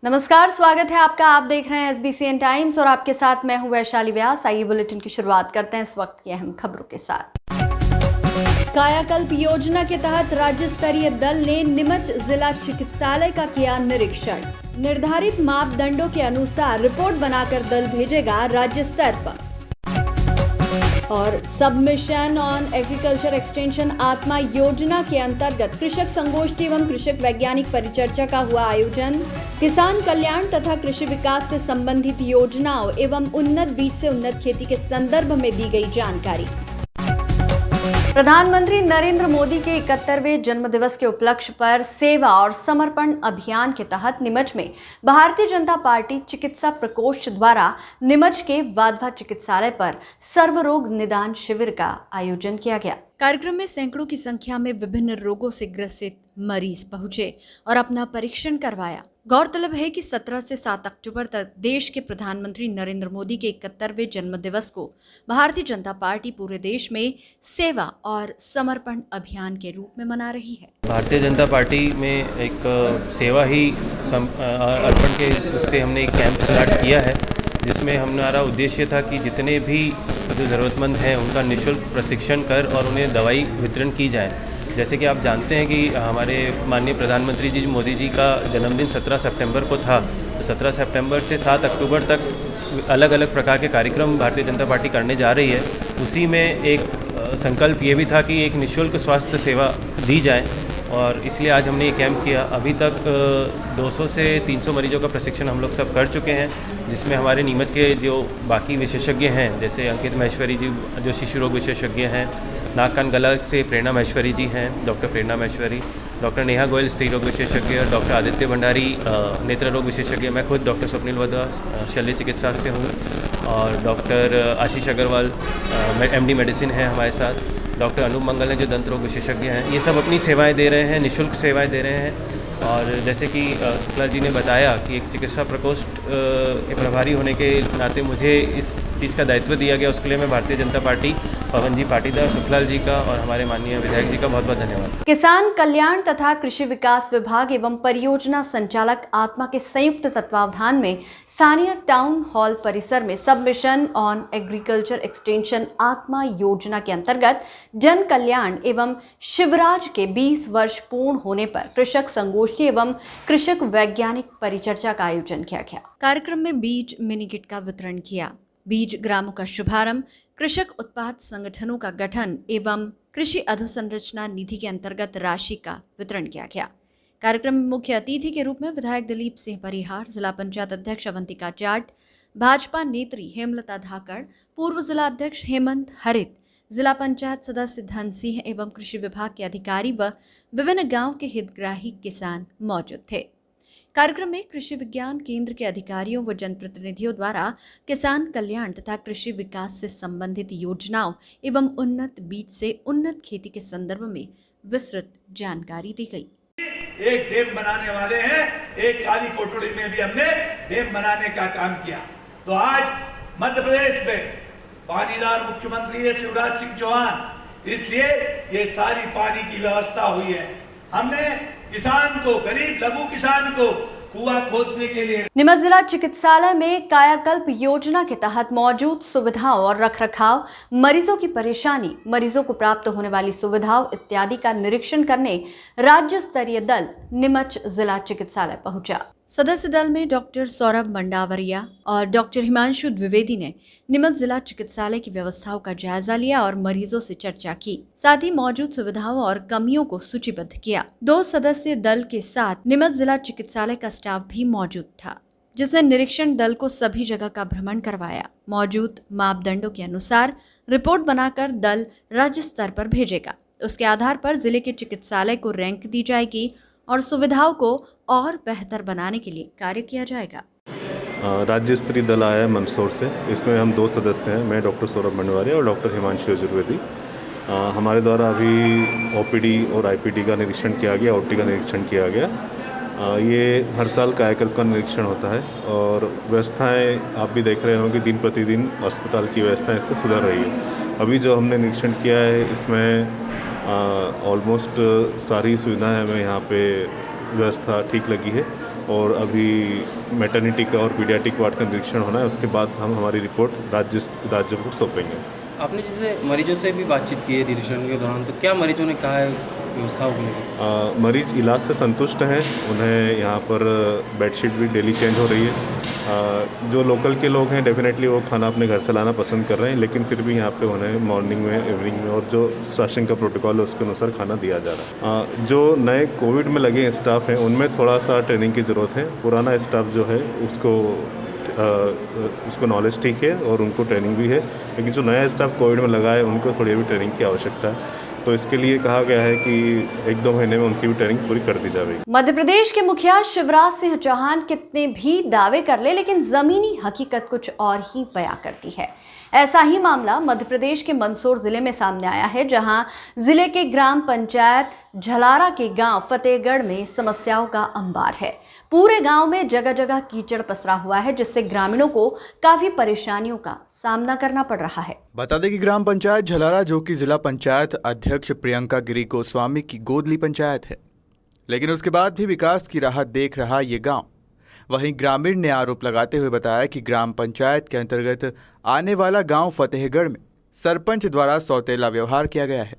नमस्कार, स्वागत है आपका। आप देख रहे हैं SBCN टाइम्स और आपके साथ मैं हूं वैशाली व्यास। आइए बुलेटिन की शुरुआत करते हैं इस वक्त की अहम खबरों के साथ। कायाकल्प योजना के तहत राज्य स्तरीय दल ने नीमच जिला चिकित्सालय का किया निरीक्षण। निर्धारित मापदंडों के अनुसार रिपोर्ट बनाकर दल भेजेगा राज्य स्तर पर। और सबमिशन ऑन एग्रीकल्चर एक्सटेंशन आत्मा योजना के अंतर्गत कृषक संगोष्ठी एवं कृषक वैज्ञानिक परिचर्चा का हुआ आयोजन। किसान कल्याण तथा कृषि विकास से संबंधित योजनाओं एवं उन्नत बीज से उन्नत खेती के संदर्भ में दी गई जानकारी। प्रधानमंत्री नरेंद्र मोदी के 71वें जन्मदिवस के उपलक्ष्य पर सेवा और समर्पण अभियान के तहत नीमच में भारतीय जनता पार्टी चिकित्सा प्रकोष्ठ द्वारा नीमच के वाधवा चिकित्सालय पर सर्वरोग निदान शिविर का आयोजन किया गया। कार्यक्रम में सैकड़ों की संख्या में विभिन्न रोगों से ग्रसित मरीज पहुंचे और अपना परीक्षण करवाया। गौरतलब है कि 17 से 7 अक्टूबर तक देश के प्रधानमंत्री नरेंद्र मोदी के 71वें जन्मदिवस को भारतीय जनता पार्टी पूरे देश में सेवा और समर्पण अभियान के रूप में मना रही है। भारतीय जनता पार्टी में एक सेवा ही अर्पण के उससे हमने एक कैंप स्टार्ट किया है, जिसमें हमारा उद्देश्य था कि जितने भी जो ज़रूरतमंद हैं उनका निःशुल्क प्रशिक्षण कर और उन्हें दवाई वितरण की जाए। जैसे कि आप जानते हैं कि हमारे माननीय प्रधानमंत्री जी मोदी जी का जन्मदिन 17 सितंबर को था, तो 17 सितंबर से 7 अक्टूबर तक अलग अलग प्रकार के कार्यक्रम भारतीय जनता पार्टी करने जा रही है। उसी में एक संकल्प ये भी था कि एक निःशुल्क स्वास्थ्य सेवा दी जाए, और इसलिए आज हमने ये कैंप किया। अभी तक 200 से 300 मरीजों का प्रशिक्षण हम लोग सब कर चुके हैं, जिसमें हमारे नीमच के जो बाकी विशेषज्ञ हैं, जैसे अंकित महेश्वरी जी जो शिशु रोग विशेषज्ञ हैं, नाक कान गला से प्रेरणा महेश्वरी जी हैं, डॉक्टर प्रेरणा महेश्वरी, डॉक्टर नेहा गोयल स्त्री रोग विशेषज्ञ, डॉक्टर आदित्य भंडारी नेत्र रोग विशेषज्ञ, मैं खुद डॉक्टर स्वप्निल वधवा शल्य चिकित्सा से हूँ, और डॉक्टर आशीष अग्रवाल MD मेडिसिन है हमारे साथ, डॉक्टर अनूप मंगल हैं जो दंत रोग विशेषज्ञ हैं। ये सब अपनी सेवाएं दे रहे हैं, निःशुल्क सेवाएं दे रहे हैं। और जैसे कि शुक्ला जी ने बताया कि एक चिकित्सा प्रकोष्ठ के प्रभारी होने के नाते मुझे इस चीज़ का दायित्व दिया गया, उसके लिए मैं भारतीय जनता पार्टी, पवन जी पाटीदार, शुक्लाल जी का और हमारे माननीय विधायक जी का बहुत बहुत धन्यवाद। किसान कल्याण तथा कृषि विकास विभाग एवं परियोजना संचालक आत्मा के संयुक्त तत्वावधान में स्थानीय टाउन हॉल परिसर में सबमिशन ऑन एग्रीकल्चर एक्सटेंशन आत्मा योजना के अंतर्गत जन कल्याण एवं शिवराज के 20 वर्ष पूर्ण होने पर कृषक संगोष्ठी एवं कृषक वैज्ञानिक परिचर्चा का आयोजन किया गया। कार्यक्रम में बीज मिनी किट का वितरण किया, बीज ग्रामों का शुभारंभ, कृषक उत्पाद संगठनों का गठन एवं कृषि अधोसंरचना निधि के अंतर्गत राशि का वितरण किया गया। कार्यक्रम में मुख्य अतिथि के रूप में विधायक दिलीप सिंह परिहार, जिला पंचायत अध्यक्ष अवंतिका जाट, भाजपा नेत्री हेमलता धाकड़, पूर्व जिला अध्यक्ष हेमंत हरित, जिला पंचायत सदस्य धन सिंह एवं कृषि विभाग के अधिकारी व विभिन्न गांव के हितग्राही किसान मौजूद थे। कार्यक्रम में कृषि विज्ञान केंद्र के अधिकारियों व जनप्रतिनिधियों द्वारा किसान कल्याण तथा कृषि विकास से संबंधित योजनाओं एवं उन्नत बीज से उन्नत खेती के संदर्भ में विस्तृत जानकारी दी गई। एक डैम बनाने वाले हैं, एक काली कोटड़ी में भी हमने डैम बनाने का काम किया। तो आज मध्य प्रदेश में पानीदार मुख्यमंत्री है शिवराज सिंह चौहान, इसलिए ये सारी पानी की व्यवस्था हुई है। हमने किसान को, गरीब लघु किसान को कुआं खोदने के लिए नीमच जिला चिकित्सालय में कायाकल्प योजना के तहत मौजूद सुविधाओं और रखरखाव, मरीजों की परेशानी, मरीजों को प्राप्त होने वाली सुविधाओं इत्यादि का निरीक्षण करने राज्य स्तरीय दल नीमच जिला चिकित्सालय पहुंचा। सदस्य दल में डॉक्टर सौरभ मंडावरिया और डॉक्टर हिमांशु द्विवेदी ने नीमच जिला चिकित्सालय की व्यवस्थाओं का जायजा लिया और मरीजों से चर्चा की, साथ ही मौजूद सुविधाओं और कमियों को सूचीबद्ध किया। 2 सदस्यीय दल के साथ नीमच जिला चिकित्सालय का स्टाफ भी मौजूद था, जिसने निरीक्षण दल को सभी जगह का भ्रमण करवाया। मौजूद मापदंडों के अनुसार रिपोर्ट बनाकर दल राज्य स्तर पर भेजेगा। उसके आधार पर जिले के चिकित्सालय को रैंक दी जाएगी और सुविधाओं को और बेहतर बनाने के लिए कार्य किया जाएगा। राज्य स्तरीय दल आया है मंदसौर से। इसमें हम 2 सदस्य हैं, मैं डॉक्टर सौरभ मंडवारिया और डॉक्टर हिमांशु द्विवेदी। हमारे द्वारा अभी OPD और IPD का निरीक्षण किया गया, OT का निरीक्षण किया गया। ये हर साल कायाकल्प का निरीक्षण होता है और व्यवस्थाएं आप भी देख रहे हो कि दिन प्रतिदिन अस्पताल की व्यवस्थाएं इससे सुधर रही है। अभी जो हमने निरीक्षण किया है इसमें ऑलमोस्ट सारी सुविधाएं हमें यहाँ पे व्यवस्था ठीक लगी है। और अभी मैटरनिटी का और पीडियाट्रिक वार्ड का निरीक्षण होना है। उसके बाद हम हमारी रिपोर्ट राज्य को सौंपेंगे। आपने जैसे मरीजों से भी बातचीत की है निरीक्षण के दौरान, तो क्या मरीजों ने कहा है व्यवस्थाओं के लिए? मरीज इलाज से संतुष्ट हैं। उन्हें यहाँ पर बेडशीट भी डेली चेंज हो रही है। जो लोकल के लोग हैं डेफिनेटली वो खाना अपने घर से लाना पसंद कर रहे हैं, लेकिन फिर भी यहाँ पे उन्हें मॉर्निंग में, इवनिंग में और जो शासन का प्रोटोकॉल है उसके अनुसार खाना दिया जा रहा है। जो नए कोविड में लगे स्टाफ हैं उनमें थोड़ा सा ट्रेनिंग की ज़रूरत है। पुराना स्टाफ जो है उसको नॉलेज ठीक है और उनको ट्रेनिंग भी है, लेकिन जो नया स्टाफ कोविड में लगा है उनको थोड़ी भी ट्रेनिंग की आवश्यकता है। तो इसके लिए कहा गया है कि 1-2 महीने में उनकी भी ट्रेनिंग पूरी कर दी जाएगी। मध्य प्रदेश के मुखिया शिवराज सिंह चौहान कितने भी दावे कर ले, लेकिन जमीनी हकीकत कुछ और ही बयां करती है। ऐसा ही मामला मध्य प्रदेश के मंदसौर जिले में सामने आया है, जहां जिले के ग्राम पंचायत झलारा के गांव फतेहगढ़ में समस्याओं का अंबार है। पूरे गांव में जगह जगह कीचड़ पसरा हुआ है, जिससे ग्रामीणों को काफी परेशानियों का सामना करना पड़ रहा है। बता दें कि ग्राम पंचायत झलारा, जो कि जिला पंचायत अध्यक्ष प्रियंका गिरी गोस्वामी की गोदली पंचायत है, लेकिन उसके बाद भी विकास की राह देख रहा ये गांव। वहीं ग्रामीण ने आरोप लगाते हुए बताया कि ग्राम पंचायत के अंतर्गत आने वाला गांव फतेहगढ़ में सरपंच द्वारा सौतेला व्यवहार किया गया है।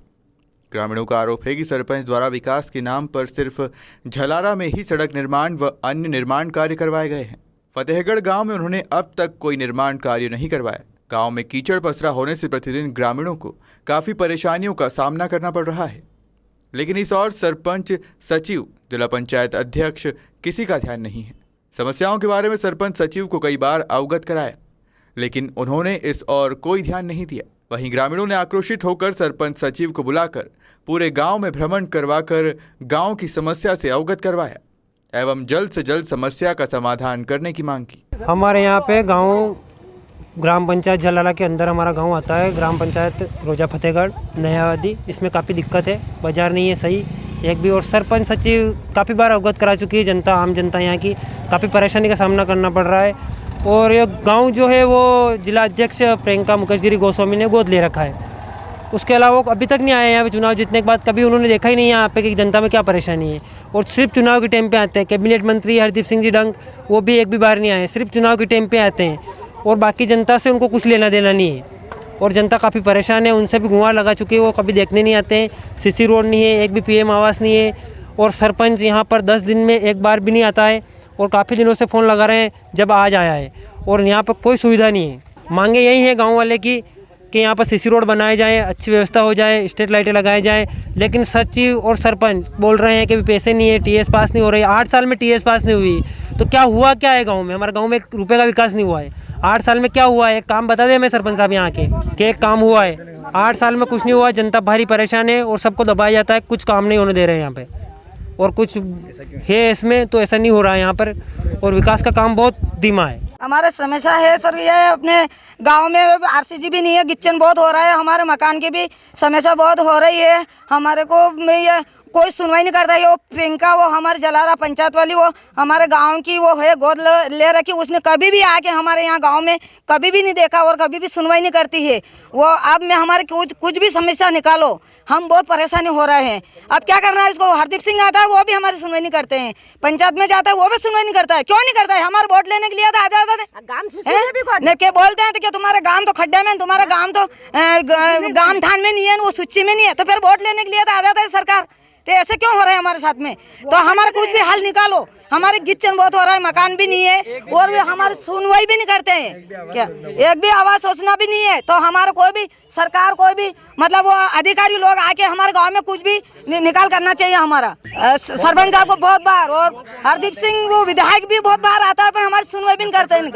ग्रामीणों का आरोप है कि सरपंच द्वारा विकास के नाम पर सिर्फ झलारा में ही सड़क निर्माण व अन्य निर्माण कार्य करवाए गए हैं। फतेहगढ़ गांव में उन्होंने अब तक कोई निर्माण कार्य नहीं करवाया। गांव में कीचड़ पसरा होने से प्रतिदिन ग्रामीणों को काफ़ी परेशानियों का सामना करना पड़ रहा है, लेकिन इस ओर सरपंच, सचिव, जिला पंचायत अध्यक्ष किसी का ध्यान नहीं है। समस्याओं के बारे में सरपंच सचिव को कई बार अवगत कराया, लेकिन उन्होंने इस ओर कोई ध्यान नहीं दिया। वहीं ग्रामीणों ने आक्रोशित होकर सरपंच सचिव को बुलाकर पूरे गांव में भ्रमण करवाकर गांव की समस्या से अवगत करवाया एवं जल्द से जल्द समस्या का समाधान करने की मांग की। हमारे यहाँ पे गांव ग्राम पंचायत झलारा के अंदर हमारा गांव आता है। ग्राम पंचायत रोजा फतेहगढ़ नयावादी, इसमें काफ़ी दिक्कत है, बाजार नहीं है सही एक भी। और सरपंच सचिव काफ़ी बार अवगत करा चुकी है जनता, आम जनता यहाँ की काफ़ी परेशानी का सामना करना पड़ रहा है। और ये गांव जो है वो जिला अध्यक्ष प्रियंका मुकेशगिरी गोस्वामी ने गोद ले रखा है। उसके अलावा वो अभी तक नहीं आए यहाँ पे। चुनाव जीतने के बाद कभी उन्होंने देखा ही नहीं यहाँ पे कि जनता में क्या परेशानी है, और सिर्फ चुनाव के टाइम पे आते हैं। कैबिनेट मंत्री हरदीप सिंह जी डंग वो भी एक भी बार नहीं आए, सिर्फ चुनाव के टाइम पे आते हैं, और बाकी जनता से उनको कुछ लेना देना नहीं है। और जनता काफ़ी परेशान है, उनसे भी गुहार लगा चुके हैं, वो कभी देखने नहीं आते हैं। सीसी रोड नहीं है, एक भी पीएम आवास नहीं है, और सरपंच यहाँ पर 10 दिन में एक बार भी नहीं आता है, और काफ़ी दिनों से फ़ोन लगा रहे हैं जब आज आया है, और यहाँ पर कोई सुविधा नहीं है। मांगे यही है गांव वाले की कि यहाँ पर सीसी रोड बनाए जाए, अच्छी व्यवस्था हो जाए, स्ट्रीट लाइटें लगाए जाएँ, लेकिन सचिव और सरपंच बोल रहे हैं कि पैसे नहीं है, टीएस पास नहीं हो रही। 8 साल में टीएस पास नहीं हुई, तो क्या हुआ क्या है गाँव में? हमारे गाँव में 1 रुपये का विकास नहीं हुआ है। 8 साल में क्या हुआ है? एक काम बता दें मैं सरपंच साहब यहाँ के कि एक काम हुआ है? 8 साल में कुछ नहीं हुआ। जनता भारी परेशान है और सबको दबाया जाता है, कुछ काम नहीं होने दे रहे हैं यहाँ पे, और कुछ है इसमें तो ऐसा नहीं हो रहा है यहाँ पर, और विकास का काम बहुत धीमा है। हमारे समस्या है सर, ये अपने गांव में आरसीजी भी नहीं है, गिच्चन बहुत हो रहा है, हमारे मकान की भी समस्या बहुत हो रही है। हमारे को ये कोई सुनवाई नहीं करता है। वो प्रियंका, वो हमारे झलारा पंचायत वाली, वो हमारे गांव की वो है, गोद ले रखी। उसने कभी भी आके हमारे यहाँ गांव में कभी भी नहीं देखा और कभी भी सुनवाई नहीं करती है। वो अब में हमारे कुछ भी समस्या निकालो, हम बहुत परेशानी हो रहे हैं। अब क्या करना है इसको? हरदीप सिंह आता है, वो भी हमारी सुनवाई नहीं करते हैं। पंचायत में जाता है, वो भी सुनवाई नहीं करता है। क्यों नहीं करता है? हमारे वोट लेने के लिए बोलते हैं कि तुम्हारा गांव तो खड्डे में, तुम्हारा गांव तो गांव ठान में नहीं है, वो सूची में नहीं है, तो फिर वोट लेने के लिए तो आ जाता है सरकार। तो ऐसे क्यों हो रहा है हमारे साथ में? तो हमारा कुछ भी हल निकालो। हमारे गिच्चन बहुत हो रहा है, मकान भी नहीं है, और वे हमारी सुनवाई भी नहीं करते हैं। क्या एक भी आवाज सोचना भी नहीं है? तो हमारा कोई भी सरकार, कोई भी मतलब वो अधिकारी लोग आके हमारे गांव में कुछ भी निकाल करना चाहिए हमारा। सरपंच साहब को बहुत बार, और हरदीप सिंह वो विधायक भी बहुत बार आता है, पर हमारी सुनवाई भी नहीं करते हैं।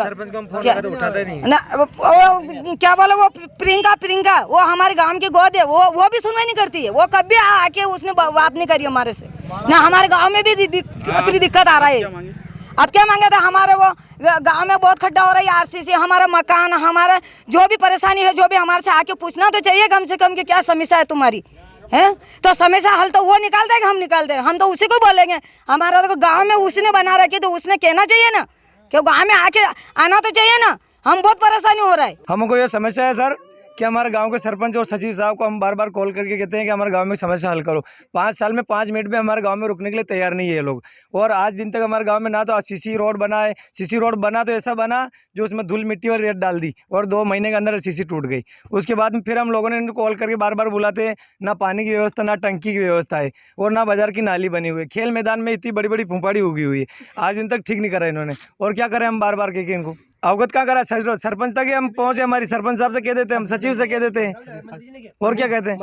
क्या बोले वो प्रियंका वो हमारे गांव की गोद है, वो भी सुनवाई नहीं करती है। वो कभी आके उसने बात नहीं करी हमारे से ना। हमारे गांव में भी इतनी दिक्कत आ रहा है। अब क्या मांगे था? हमारे वो गांव में बहुत खड्डा हो रहा है, आरसीसी, हमारा मकान, हमारा जो भी परेशानी है, जो भी हमारे से आके पूछना तो चाहिए कम से कम कि क्या समस्या है तुम्हारी, है? तो समस्या हल तो वो निकालता है कि हम निकालते हैं? हम तो उसी को बोलेंगे। हमारा तो गाँव में उसने बना रखी, तो उसने कहना चाहिए ना कि गाँव में आके आना तो चाहिए ना। हम बहुत परेशानी हो रहा है। हमको ये समस्या है सर कि हमारे गांव के सरपंच और सचिव साहब को हम बार बार कॉल करके कहते हैं कि हमारे गांव में समस्या हल करो। 5 साल में 5 मिनट में हमारे गांव में रुकने के लिए तैयार नहीं है ये लोग। और आज दिन तक हमारे गांव में ना तो सीसी रोड बना है। सीसी रोड बना तो ऐसा बना जो उसमें धूल मिट्टी और रेत डाल दी और 2 महीने के अंदर सीसी टूट गई। उसके बाद में फिर हम लोगों ने इनको कॉल करके बार बार बुलाते हैं, ना पानी की व्यवस्था, ना टंकी की व्यवस्था है और ना बाजार की नाली बनी हुई है। खेल मैदान में इतनी बड़ी बड़ी फूफाड़ी उगी हुई है, आज दिन तक ठीक नहीं करा इन्होंने। और क्या करें हम बार बार कह के इनको अवगत कहाँ करा। सरपंच तक हम पहुंचे, हमारी सरपंच साहब से कह देते हैं, हम सचिव से कह देते हैं और क्या कहते हैं।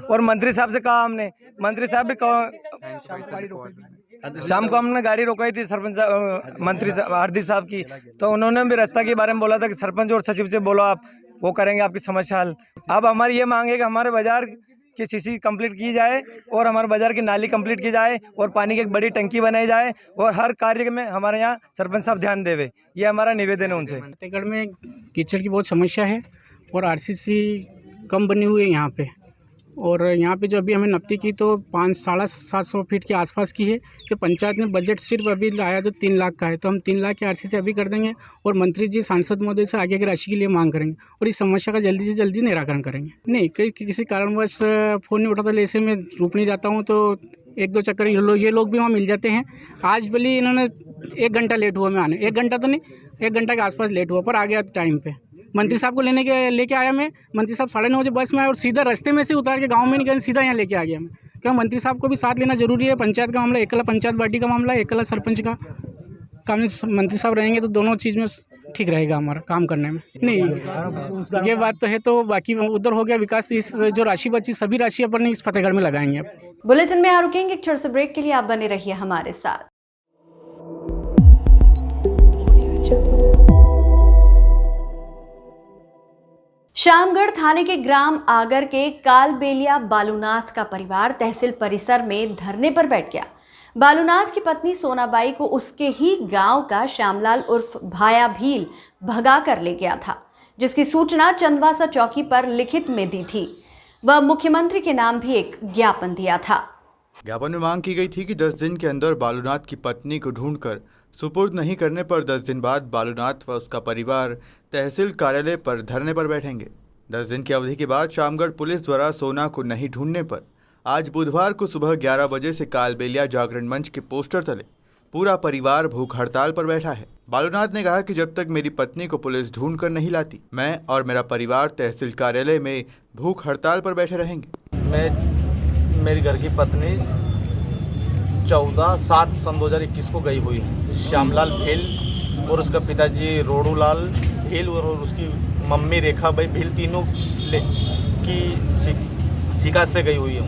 और मंत्री साहब से कहा हमने, मंत्री साहब भी शाम को हमने गाड़ी रोकाई थी सरपंच मंत्री हरदीप साहब की, तो उन्होंने भी रास्ता के बारे में बोला था कि सरपंच और सचिव से बोलो, आप वो करेंगे आपकी समस्या हल। अब हमारी ये मांग है कि हमारे बाजार की सीसी कंप्लीट की जाए और हमारे बाजार की नाली कंप्लीट की जाए और पानी की एक बड़ी टंकी बनाई जाए और हर कार्य में हमारे यहाँ सरपंच साहब ध्यान देवे, ये हमारा निवेदन है उनसे। फतेहगढ़ में कीचड़ की बहुत समस्या है और आरसीसी कम बनी हुई है यहाँ पे। और यहाँ पे जो अभी हमें नपती की तो 500-750 फीट के आसपास की है। तो पंचायत में बजट सिर्फ अभी लाया जो 3 लाख का है, तो हम 3 लाख के आरसीसी अभी कर देंगे और मंत्री जी सांसद महोदय से आगे की राशि के लिए मांग करेंगे और इस समस्या का जल्दी से जल्दी निराकरण करेंगे। नहीं किसी कारणवश फ़ोन नहीं उठाता, ऐसे में रूप नहीं जाता हूँ तो 1-2 चक्कर ये लोग भी वहाँ मिल जाते हैं। आज भले इन्होंने 1 घंटा लेट हुआ मैं आने, 1 घंटा तो नहीं 1 घंटा के आसपास लेट हुआ, पर आ गया टाइम पे। मंत्री साहब को लेके आया मैं, मंत्री साहब 9:30 बजे बस में आए और सीधा रास्ते में से उतार के गांव में नहीं गए, सीधा यहाँ लेके आ गया मैं। क्यों मंत्री साहब को भी साथ लेना जरूरी है। पंचायत का मामला एकला पंचायत पार्टी का मामला है, एकला सरपंच का काम। मंत्री साहब रहेंगे तो दोनों चीज़ में ठीक रहेगा हमारा काम करने में। नहीं ये बात तो है, तो बाकी उधर हो गया विकास। इस जो राशि बची सभी राशि अपन इस फतेहगढ़ में लगाएंगे। अब बुलेटिन में यहाँ रुकेंगे एक छोटे से ब्रेक के लिए, आप बने रहिए हमारे साथ। श्यामगढ़ थाने के ग्राम आगर के कालबेलिया बालूनाथ का परिवार तहसील परिसर में धरने पर बैठ गया। बालूनाथ की पत्नी सोनाबाई को उसके ही गांव का श्यामलाल उर्फ भाया भील भगा कर ले गया था, जिसकी सूचना चंदवासा चौकी पर लिखित में दी थी। वह मुख्यमंत्री के नाम भी एक ज्ञापन दिया था। ज्ञापन में मांग की गई थी कि 10 दिन के अंदर बालूनाथ की पत्नी को ढूंढकर सुपुर्द नहीं करने पर 10 दिन बाद बालूनाथ व उसका परिवार तहसील कार्यालय पर धरने पर बैठेंगे। 10 दिन की अवधि के बाद श्यामगढ़ पुलिस द्वारा सोना को नहीं ढूंढने पर आज बुधवार को सुबह 11 बजे से कालबेलिया जागरण मंच के पोस्टर तले पूरा परिवार भूख हड़ताल पर बैठा है। बालूनाथ ने कहा कि जब तक मेरी पत्नी को पुलिस ढूंढ कर नहीं लाती, मैं और मेरा परिवार तहसील कार्यालय में भूख हड़ताल पर बैठे रहेंगे। मेरी घर की पत्नी 14/7/2021 को गई हुई है। श्यामलाल भील और उसका पिताजी रोडूलाल भील और उसकी मम्मी रेखाबाई भील, तीनों की शिकायत से गई हुई है।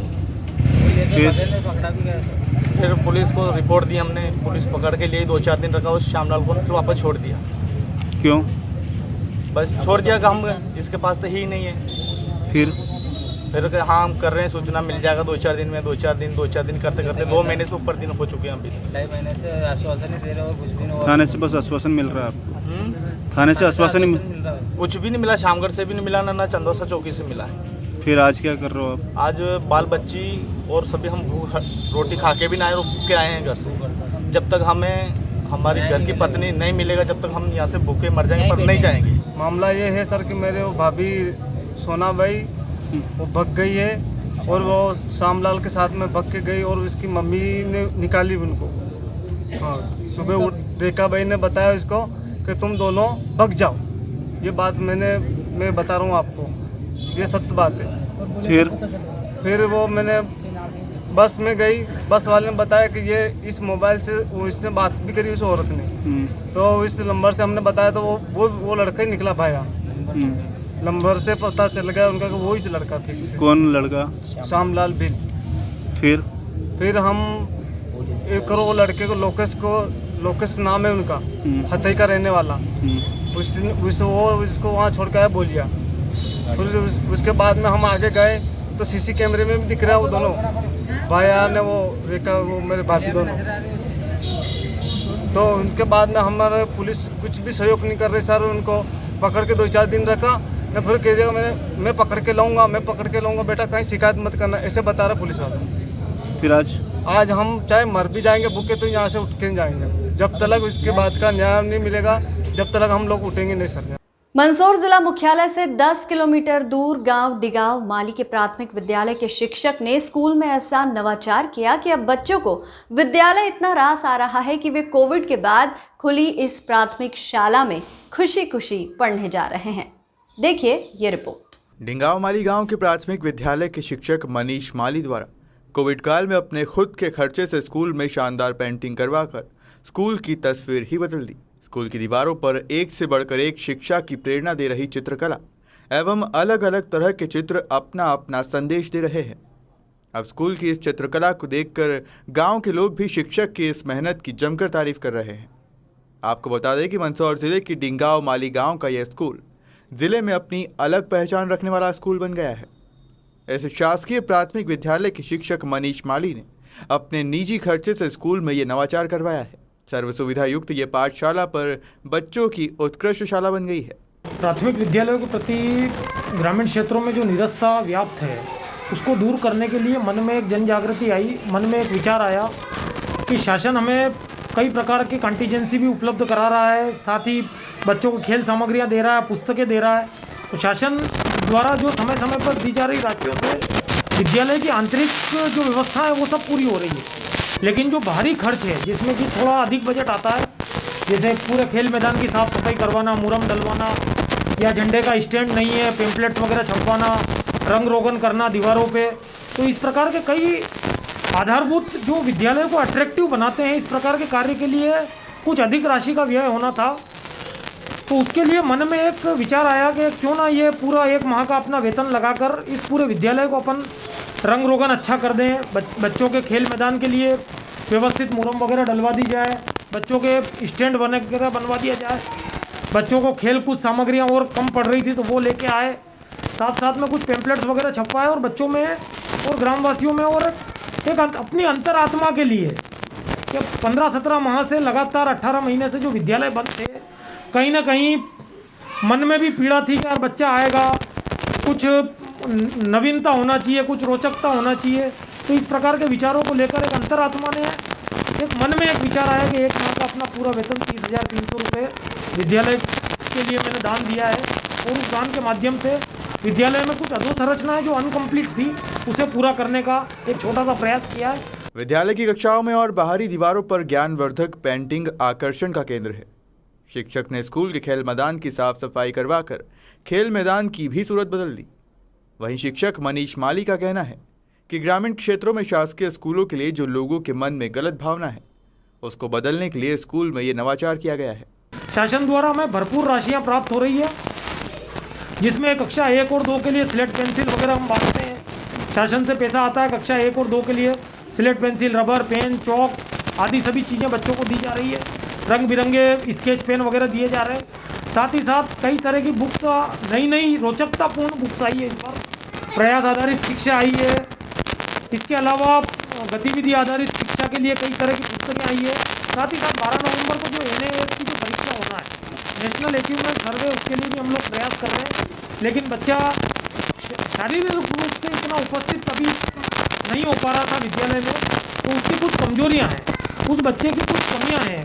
फिर पुलिस को रिपोर्ट दी हमने, पुलिस पकड़ के लिए 2-4 दिन रखा, उस श्यामलाल को फिर वापस छोड़ दिया। क्यों? बस छोड़ दिया कि हम इसके पास तो ही नहीं है। फिर हाँ हम कर रहे हैं, सूचना मिल जाएगा 2-4 दिन में। 2-4 दिन करते करते 2 महीने से ऊपर दिन हो चुके हैं। अभी 2 महीने से आश्वासन नहीं दे रहे और कुछ भी नहीं। थाने से बस आश्वासन मिल रहा है आपको? थाने से आश्वासन नहीं मिल रहा? कुछ भी नहीं मिला, श्यामगढ़ से भी नहीं मिला, ना चंदवासा चौकी से मिला है। फिर आज क्या कर रहे हो आप? आज बाल बच्ची और सभी हम रोटी खा के भी ना भूख के आए हैं घर से। जब तक हमें हमारी घर की पत्नी नहीं मिलेगा, जब तक हम यहाँ से भूखे मर जाएंगे, पर नहीं जाएंगे। मामला ये है सर कि मेरे वो भाभी सोनाबाई वो भग गई है और वो श्यामलाल के साथ में भग के गई और उसकी मम्मी ने निकाली उनको। हाँ, सुबह रेखाबाई ने बताया उसको कि तुम दोनों भग जाओ। ये बात मैं बता रहा हूँ आपको, ये सत्य बात है। फिर वो मैंने बस में गई, बस वाले ने बताया कि ये इस मोबाइल से इसने बात भी करी उस औरत ने, तो इस नंबर से हमने बताया तो वो लड़का ही निकला भाया। नंबर से पता चल गया उनका कि वही लड़का था। कौन लड़का? श्यामलाल भील। फिर हम एक वो लड़के को लोकेश नाम है उनका, हथई का रहने वाला, उसको वहाँ छोड़ के आया बोलिया। फिर उसके बाद में हम आगे गए तो सीसी कैमरे में भी दिख रहा है वो दोनों भाया ने वो रेखा वो मेरे भाभी दोनों। तो उनके बाद में हमारे पुलिस कुछ भी सहयोग नहीं कर रही सर। उनको पकड़ के 2-4 दिन रखा, मैं फिर कह दिया मैं पकड़ के लाऊंगा बेटा, कहीं शिकायत मत करना, ऐसे बता रहा पुलिस वाला। फिर आज हम चाहे मर भी जाएंगे भूखे तो यहाँ से उठ के नहीं जाएंगे, जब तक इसके बाद का न्याय नहीं मिलेगा, जब तक हम लोग उठेंगे नहीं सर। मंदसौर जिला मुख्यालय से 10 किलोमीटर दूर गांव डिगांव माली के प्राथमिक विद्यालय के शिक्षक ने स्कूल में ऐसा नवाचार किया कि अब बच्चों को विद्यालय इतना रास आ रहा है कि वे कोविड के बाद खुली इस प्राथमिक शाला में खुशी खुशी पढ़ने जा रहे हैं। देखिए ये रिपोर्ट। डिगांव माली गांव के प्राथमिक विद्यालय के शिक्षक मनीष माली द्वारा कोविड काल में अपने खुद के खर्चे से स्कूल में शानदार पेंटिंग करवाकर स्कूल की तस्वीर ही बदल दी। स्कूल की दीवारों पर एक से बढ़कर एक शिक्षा की प्रेरणा दे रही चित्रकला एवं अलग अलग तरह के चित्र अपना अपना संदेश दे रहे हैं। अब स्कूल की इस चित्रकला को देखकर गांव के लोग भी शिक्षक की इस मेहनत की जमकर तारीफ कर रहे हैं। आपको बता दें कि मंदसौर जिले की डिगांव माली गांव का यह स्कूल जिले में अपनी अलग पहचान रखने वाला स्कूल बन गया है। ऐसे शासकीय प्राथमिक विद्यालय के शिक्षक मनीष माली ने अपने निजी खर्चे से स्कूल में ये नवाचार करवाया है। सर्व सुविधा युक्त ये पाठशाला पर बच्चों की उत्कृष्ट शाला बन गई है। प्राथमिक विद्यालयों के प्रति ग्रामीण क्षेत्रों में जो निरस्ता व्याप्त है उसको दूर करने के लिए मन में एक जन जागृति आई, मन में एक विचार आया कि शासन हमें कई प्रकार की कंटीजेंसी भी उपलब्ध करा रहा है, साथ ही बच्चों को खेल सामग्रियाँ दे रहा है, पुस्तकें दे रहा है। तो शासन द्वारा जो समय समय पर दी जा रही राशियों से विद्यालय की आंतरिक जो व्यवस्था है वो सब पूरी हो रही है, लेकिन जो बाहरी खर्च है जिसमें कि थोड़ा अधिक बजट आता है, जैसे पूरे खेल मैदान की साफ सफाई करवाना, मुरम डलवाना, या झंडे का स्टैंड नहीं है, पेम्पलेट्स वगैरह छपवाना, रंग रोगन करना दीवारों पे, तो इस प्रकार के कई आधारभूत जो विद्यालय को अट्रैक्टिव बनाते हैं, इस प्रकार के कार्य के लिए कुछ अधिक राशि का व्यय होना था। तो उसके लिए मन में एक विचार आया कि क्यों ना ये पूरा 1 माह का अपना वेतन लगाकर इस पूरे विद्यालय को अपन रंग रोगन अच्छा कर दें, बच्चों के खेल मैदान के लिए व्यवस्थित मुरम वगैरह डलवा दी जाए, बच्चों के स्टैंड वगैरह बनवा दिया जाए, बच्चों को खेल कूद सामग्रियाँ और कम पड़ रही थी तो वो लेके आए, साथ साथ में कुछ पेम्पलेट्स वगैरह छपवाए और बच्चों में और ग्रामवासियों में और एक अपनी अंतरात्मा के लिए कि 15-17 माह से लगातार 18 महीने से जो विद्यालय बंद थे, कहीं ना कहीं मन में भी पीड़ा थी कि यार बच्चा आएगा, कुछ नवीनता होना चाहिए, कुछ रोचकता होना चाहिए। तो इस प्रकार के विचारों को लेकर एक अंतरात्मा ने एक मन में एक विचार आया कि 1 माह का अपना पूरा वेतन 30,300 रुपये विद्यालय के लिए मैंने दान दिया है और उस दान के माध्यम से विद्यालय में कुछ अधोसंरचना है जो अनकम्प्लीट थी उसे पूरा करने का एक छोटा सा प्रयास किया है। विद्यालय की कक्षाओं में और बाहरी दीवारों पर ज्ञानवर्धक पेंटिंग आकर्षण का केंद्र है। शिक्षक ने स्कूल के खेल मैदान की साफ सफाई करवाकर खेल मैदान की भी सूरत बदल दी। वहीं शिक्षक मनीष माली का कहना है कि ग्रामीण क्षेत्रों में शासकीय स्कूलों के लिए जो लोगों के मन में गलत भावना है उसको बदलने के लिए स्कूल में ये नवाचार किया गया है। शासन द्वारा हमें भरपूर राशियां प्राप्त हो रही है, जिसमें कक्षा 1 और 2 के लिए स्लेट पेंसिल वगैरह हम बांटते हैं। शासन से पैसा आता है कक्षा 1 और 2 के लिए स्लेट पेंसिल, रबर, पेन, चौक आदि सभी चीज़ें बच्चों को दी जा रही है। रंग बिरंगे स्केच पेन वगैरह दिए जा रहे हैं। साथ ही साथ कई तरह की बुक्स, नई रोचकतापूर्ण बुक्स आई है, इस बार प्रयास आधारित शिक्षा आई है। इसके अलावा गतिविधि आधारित शिक्षा के लिए कई तरह की पुस्तकें आई है। साथ ही साथ 12 नवंबर को जो NAAS की जो परीक्षा होना है, नेशनल अचीवमेंट सर्वे, उसके लिए भी हम लोग प्रयास कर रहे हैं। लेकिन बच्चा शारीरिक रूप से इतना उपस्थित कभी नहीं हो पा रहा था विद्यालय में, तो उसकी कुछ कमजोरियाँ हैं, उस बच्चे की कुछ कमियाँ हैं,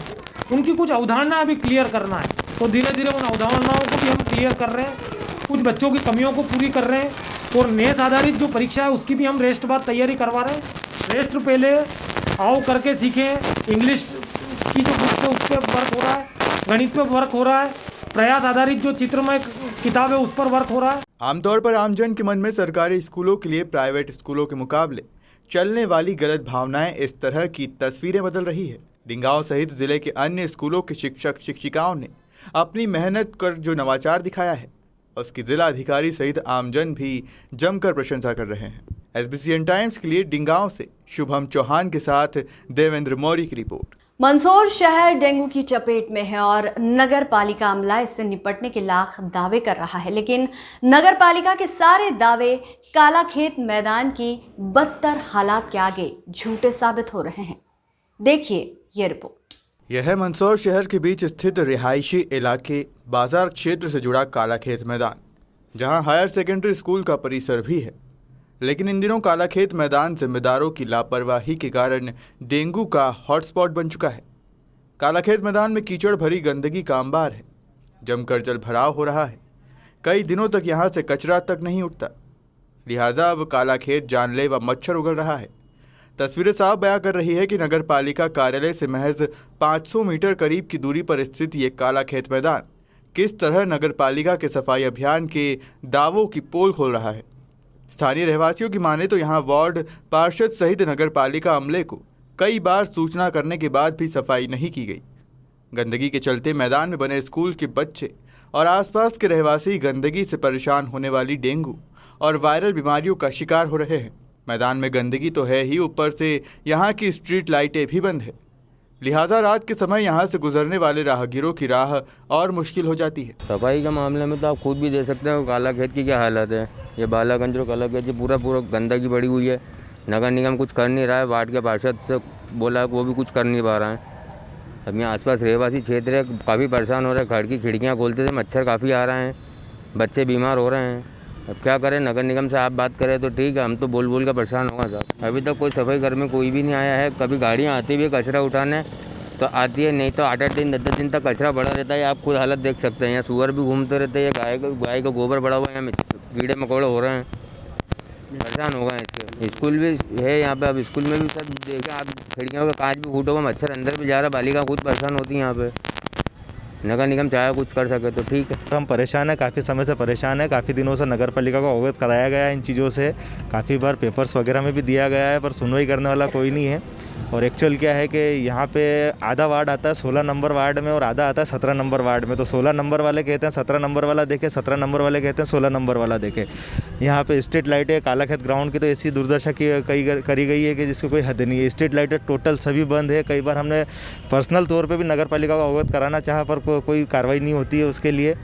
उनकी कुछ अवधारणा अभी क्लियर करना है। तो धीरे धीरे उन अवधारणाओं को भी हम क्लियर कर रहे हैं, कुछ बच्चों की कमियों को पूरी कर रहे हैं। और नेस आधारित जो परीक्षा है उसकी भी हम रेस्ट बाद तैयारी करवा रहे हैं। रेस्ट पहले आओ करके सीखें, इंग्लिश की जो बुक है उस पर वर्क हो रहा है, गणित पे वर्क हो रहा है, प्रयास आधारित जो चित्रमय किताब है उस पर वर्क हो रहा है। आमतौर पर आमजन के मन में सरकारी स्कूलों के लिए प्राइवेट स्कूलों के मुकाबले चलने वाली गलत भावनाएं इस तरह की तस्वीरें बदल रही है। डिगांव सहित जिले के अन्य स्कूलों के शिक्षक शिक्षिकाओं ने अपनी मेहनत कर जो नवाचार दिखाया है उसकी जिला अधिकारी सहित आमजन भी जमकर प्रशंसा कर रहे हैं। SBCN टाइम्स के लिए डिगांव से शुभम चौहान के साथ देवेंद्र मौर्य की रिपोर्ट। मंदसौर शहर डेंगू की चपेट में है और नगर पालिका अमला इससे निपटने के लाख दावे कर रहा है, लेकिन नगर पालिका के सारे दावे कालाखेत मैदान की बदतर हालात के आगे झूठे साबित हो रहे हैं। देखिए ये रिपोर्ट। यह है मंदसौर शहर के बीच स्थित रिहायशी इलाके बाजार क्षेत्र से जुड़ा कालाखेत मैदान, जहां हायर सेकेंडरी स्कूल का परिसर भी है। लेकिन इन दिनों कालाखेत मैदान जिम्मेदारों की लापरवाही के कारण डेंगू का हॉटस्पॉट बन चुका है। कालाखेत मैदान में कीचड़ भरी गंदगी का अंबार है, जमकर जल भराव हो रहा है। कई दिनों तक यहाँ से कचरा तक नहीं उठता, लिहाजा अब काला खेत जानलेवा मच्छर उगल रहा है। तस्वीरें साफ बयां कर रही है कि नगर पालिका कार्यालय से महज 500 मीटर करीब की दूरी पर स्थित ये काला खेत मैदान किस तरह नगर पालिका के सफाई अभियान के दावों की पोल खोल रहा है। स्थानीय रहवासियों की माने तो यहाँ वार्ड पार्षद सहित नगर पालिका अमले को कई बार सूचना करने के बाद भी सफाई नहीं की गई। गंदगी के चलते मैदान में बने स्कूल के बच्चे और आसपास के रहवासी गंदगी से परेशान होने वाली डेंगू और वायरल बीमारियों का शिकार हो रहे हैं। मैदान में गंदगी तो है ही, ऊपर से यहाँ की स्ट्रीट लाइटें भी बंद है, लिहाजा रात के समय यहाँ से गुजरने वाले राहगीरों की राह और मुश्किल हो जाती है। सफाई के मामले में तो आप खुद भी देख सकते हैं काला खेत की क्या हालत है। ये बालागंज और काला खेत पूरा गंदगी बढ़ी हुई है। नगर निगम कुछ कर नहीं रहा है। वार्ड के पार्षद से बोला वो भी कुछ कर नहीं पा रहा है। अब यहाँ आसपास रहवासी क्षेत्र है, काफ़ी परेशान हो रहे हैं। घर की खिड़कियाँ खोलते थे मच्छर काफ़ी आ रहे हैं, बच्चे बीमार हो रहे हैं। अब क्या करें, नगर निगम से आप बात करें तो ठीक है, हम तो बोल बोल कर परेशान होगा साहब। अभी तक कोई सफाई घर में कोई भी नहीं आया है। कभी गाड़ियाँ आती भी कचरा उठाने तो आती है, नहीं तो 8-8 दिन 10-10 दिन तक कचरा पड़ा रहता है। आप खुद हालत देख सकते हैं, यहाँ सुअर भी घूमते रहते हैं, गाय का गोबर पड़ा हुआ है, यहाँ कीड़े मकोड़े हो रहे हैं, परेशान हो गए हैं इसके। स्कूल भी है यहाँ पे, अब स्कूल में भी सब देखें आप, खिड़कियों का कांच भी फूटा हुआ, मच्छर अंदर भी जा रहा है, बालिका खुद परेशान होती है यहाँ पे। नगर निगम चाहे कुछ कर सके तो ठीक है। हम परेशान हैं, काफ़ी समय से परेशान है। काफ़ी दिनों से नगर पालिका को अवगत कराया गया है इन चीज़ों से, काफ़ी बार पेपर्स वगैरह में भी दिया गया है, पर सुनवाई करने वाला कोई नहीं है। और एक्चुअल क्या है कि यहाँ पे आधा वार्ड आता है 16 नंबर वार्ड में और आधा आता है 17 नंबर वार्ड में। तो 16 नंबर वाले कहते हैं 17 नंबर वाला देखे, 17 नंबर वाले कहते हैं 16 नंबर वाला देखे। यहाँ पे स्ट्रीट लाइटें काला खेत ग्राउंड की तो ऐसी दुर्दशा करी गई है कि जिसको कोई हद नहीं है। स्ट्रीट लाइटें टोटल सभी बंद है। कई बार हमने पर्सनल तौर पर भी नगर पालिका को अवगत कराना चाहा, पर कोई कार्रवाई नहीं होती है उसके लिए।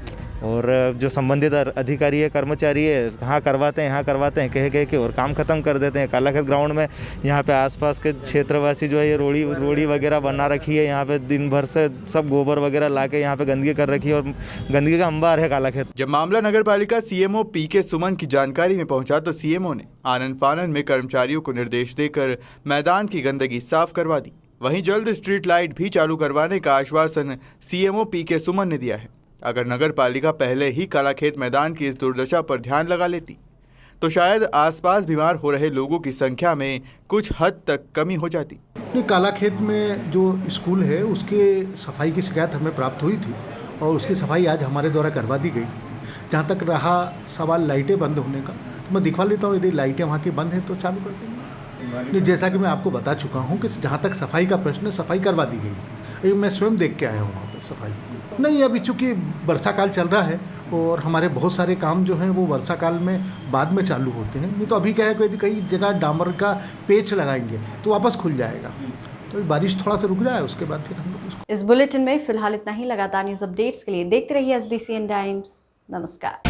और जो संबंधित अधिकारी है, कर्मचारी है, कहाँ करवाते हैं यहाँ करवाते हैं कह के और काम ख़त्म कर देते हैं। कालाखेत ग्राउंड में यहाँ पे आसपास के क्षेत्रवासी जो है ये रोड़ी वगैरह बना रखी है। यहाँ पे दिन भर से सब गोबर वगैरह ला के यहाँ पे गंदगी कर रखी है और गंदगी का अंबार है कालाखेत। जब मामला नगर पालिका सीएमओ पीके सुमन की जानकारी में पहुंचा तो सीएमओ ने आनन फानन में कर्मचारियों को निर्देश देकर मैदान की गंदगी साफ करवा दी। वहीं जल्द स्ट्रीट लाइट भी चालू करवाने का आश्वासन सीएमओ पीके सुमन ने दिया है। अगर नगर पालिका पहले ही कालाखेत मैदान की इस दुर्दशा पर ध्यान लगा लेती तो शायद आसपास बीमार हो रहे लोगों की संख्या में कुछ हद तक कमी हो जाती। कालाखेत में जो स्कूल है उसके सफाई की शिकायत हमें प्राप्त हुई थी और उसकी सफाई आज हमारे द्वारा करवा दी गई। जहाँ तक रहा सवाल लाइटें बंद होने का, तो मैं दिखवा लेता हूँ, यदि लाइटें वहाँ की बंद हैं तो चालू कर देंगे। जैसा कि मैं आपको बता चुका हूँ कि जहाँ तक सफाई का प्रश्न है, सफाई करवा दी गई। मैं स्वयं देख के आया हूँ वहाँ पर सफाई। नहीं, अभी चूँकि वर्षा काल चल रहा है और हमारे बहुत सारे काम जो हैं वो वर्षा काल में बाद में चालू होते हैं। नहीं तो अभी क्या है कि यदि कई जगह डामर का पेच लगाएंगे तो वापस खुल जाएगा। तो बारिश थोड़ा सा रुक जाए, उसके बाद फिर हम लोग इस बुलेटिन में फिलहाल इतना ही। लगातार न्यूज़ अपडेट्स के लिए देखते रहिए SBCN टाइम्स। नमस्कार।